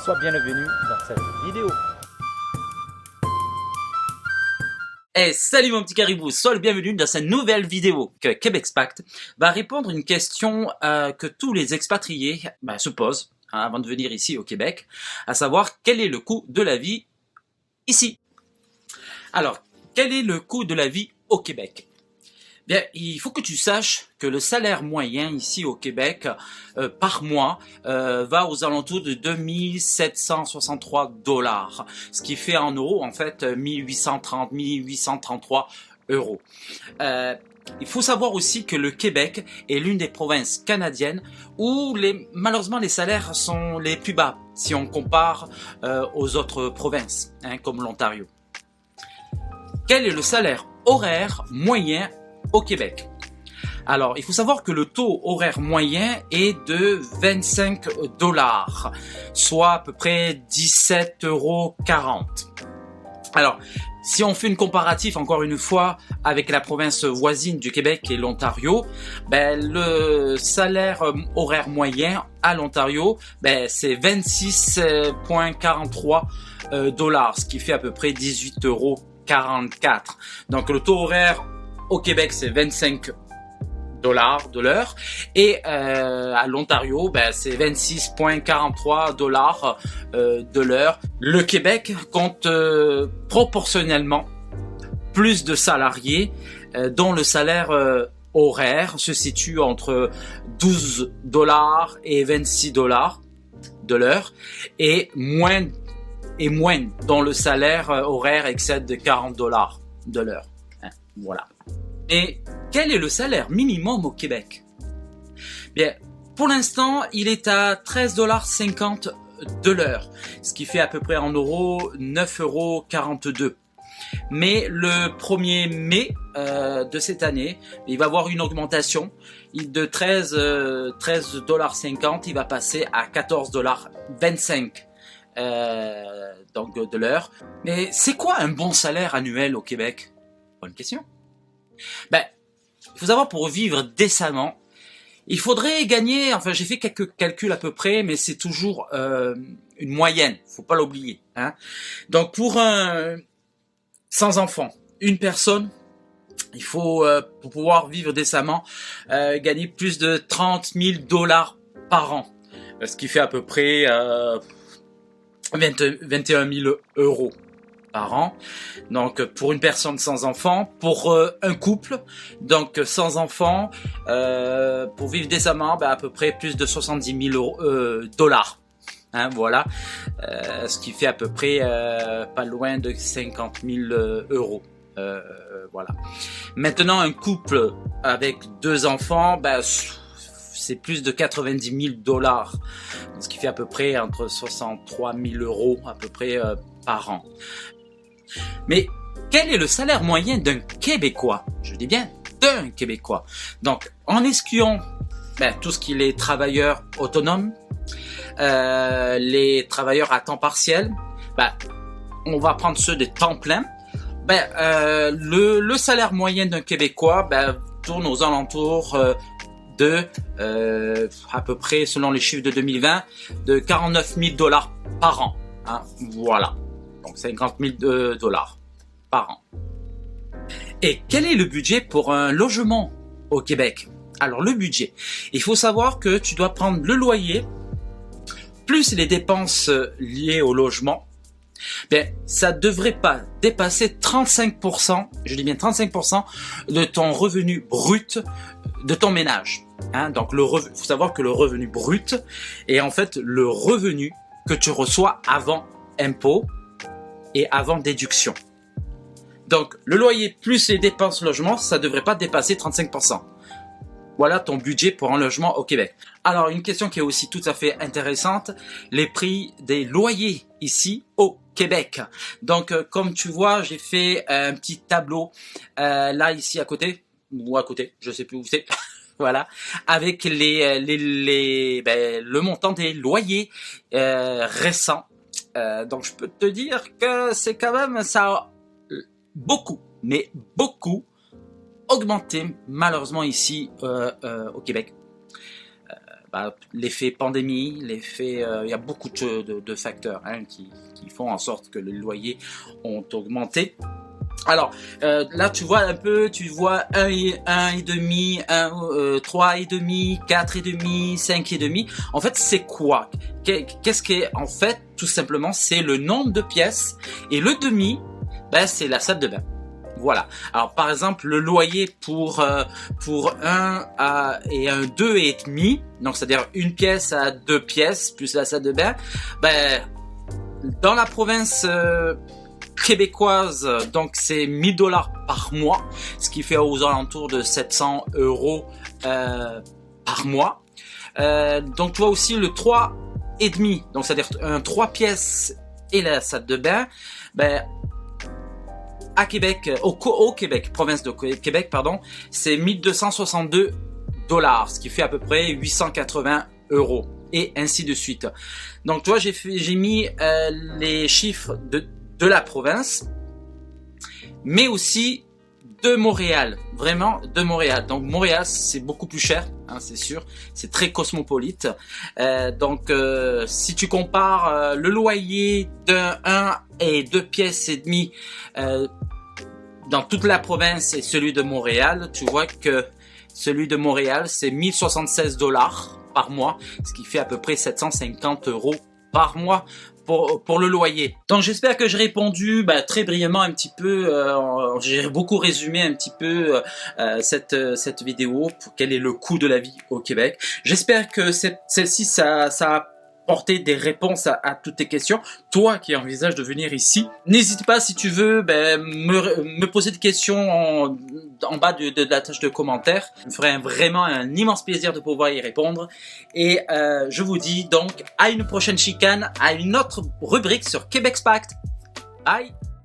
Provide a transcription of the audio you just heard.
sois bienvenu dans cette vidéo. Hey, salut mon petit caribou, sois le bienvenu dans cette nouvelle vidéo que Québexpact va répondre à une question que tous les expatriés se posent avant de venir ici au Québec, à savoir quel est le coût de la vie ici. Alors, quel est le coût de la vie au Québec? Bien, il faut que tu saches que le salaire moyen ici au Québec par mois va aux alentours de 2763 $, ce qui fait en euros en fait 1833 euros. Il faut savoir aussi que le Québec est l'une des provinces canadiennes où malheureusement les salaires sont les plus bas si on compare aux autres provinces, comme l'Ontario. Quel est le salaire horaire moyen au Québec? Alors, il faut savoir que le taux horaire moyen est de 25 $, soit à peu près 17,40 €. Alors, si on fait une comparatif encore une fois avec la province voisine du Québec et l'Ontario, le salaire horaire moyen à l'Ontario, c'est 26,43 $, ce qui fait à peu près 18,44 €. Donc le taux horaire au Québec, c'est 25 $ de l'heure et à l'Ontario, c'est 26,43 $ de l'heure. Le Québec compte proportionnellement plus de salariés dont le salaire horaire se situe entre 12 $ et 26 $ de l'heure et moins dont le salaire horaire excède de 40 $ de l'heure. Voilà. Et quel est le salaire minimum au Québec? Bien, pour l'instant, il est à 13,50 $ de l'heure, ce qui fait à peu près en euros 9,42 €. Mais le 1er mai de cette année, il va y avoir une augmentation de 13,50 $, il va passer à 14,25 $ donc de l'heure. Mais c'est quoi un bon salaire annuel au Québec? Bonne question. Il faut savoir, pour vivre décemment, il faudrait gagner, enfin j'ai fait quelques calculs à peu près, mais c'est toujours une moyenne, faut pas l'oublier. Donc pour sans enfant, une personne, il faut, pour pouvoir vivre décemment, gagner plus de 30 000 $ par an, ce qui fait à peu près 21 000 € par an. Donc pour une personne sans enfant, pour un couple donc sans enfant, pour vivre décemment, à peu près plus de 70 000 $. Voilà, ce qui fait à peu près pas loin de 50 000 €. Voilà. Maintenant, un couple avec 2 enfants, c'est plus de 90 000 $, ce qui fait à peu près entre 63 000 € à peu près par an. Mais quel est le salaire moyen d'un Québécois? Je dis bien d'un Québécois. Donc, en excluant tout ce qui est les travailleurs autonomes, les travailleurs à temps partiel, on va prendre ceux de temps plein. Le salaire moyen d'un Québécois tourne aux alentours de à peu près, selon les chiffres de 2020, de 49 000 $ par an. Voilà. Donc 50 000 $ par an. Et quel est le budget pour un logement au Québec? Alors le budget, il faut savoir que tu dois prendre le loyer, plus les dépenses liées au logement. Ça ne devrait pas dépasser 35%, je dis bien 35% de ton revenu brut de ton ménage. Donc il faut savoir que le revenu brut est en fait le revenu que tu reçois avant impôt et avant déduction. Donc le loyer plus les dépenses logement, ça ne devrait pas dépasser 35%. Voilà ton budget pour un logement au Québec. Alors une question qui est aussi tout à fait intéressante, les prix des loyers ici au Québec. Donc comme tu vois, j'ai fait un petit tableau là ici à côté, je sais plus où c'est. Voilà, avec le montant des loyers récents. Donc je peux te dire que c'est quand même ça beaucoup, mais beaucoup augmenté malheureusement ici au Québec. l'effet pandémie, l'effet, il y a beaucoup de facteurs hein, qui font en sorte que les loyers ont augmenté. Alors là tu vois un peu, tu vois 1,5, 3,5, 4,5, 5,5. En fait c'est quoi? Qu'est-ce qui est en fait? Tout simplement c'est le nombre de pièces et le demi, c'est la salle de bain. Voilà. Alors par exemple le loyer pour un et un 2,5, donc c'est-à-dire une pièce à 2 pièces plus la salle de bain, dans la province québécoise, donc c'est 1 000 $ par mois, ce qui fait aux alentours de 700 € par mois. Donc tu vois aussi le 3,5, donc c'est-à-dire un 3 pièces et la salle de bain, à Québec, au Québec, province de Québec, pardon, c'est 1 262 $, ce qui fait à peu près 880 €, et ainsi de suite. Donc, tu vois, j'ai mis les chiffres de la province, mais aussi de Montréal, vraiment de Montréal. Donc Montréal c'est beaucoup plus cher, hein, c'est sûr, c'est très cosmopolite. Donc si tu compares le loyer d'un 1 et 2 pièces et demie dans toute la province et celui de Montréal, tu vois que celui de Montréal c'est 1 076 $ par mois, ce qui fait à peu près 750 € par mois pour le loyer. Donc j'espère que j'ai répondu très brièvement un petit peu, j'ai beaucoup résumé un petit peu cette vidéo, pour quel est le coût de la vie au Québec. J'espère que celle-ci ça a apporté des réponses à toutes tes questions. Toi qui envisages de venir ici, n'hésite pas si tu veux me poser des questions en bas de la tâche de commentaires. Ça me ferait vraiment un immense plaisir de pouvoir y répondre. Et je vous dis donc à une prochaine chicane, à une autre rubrique sur Québec Spact. Bye!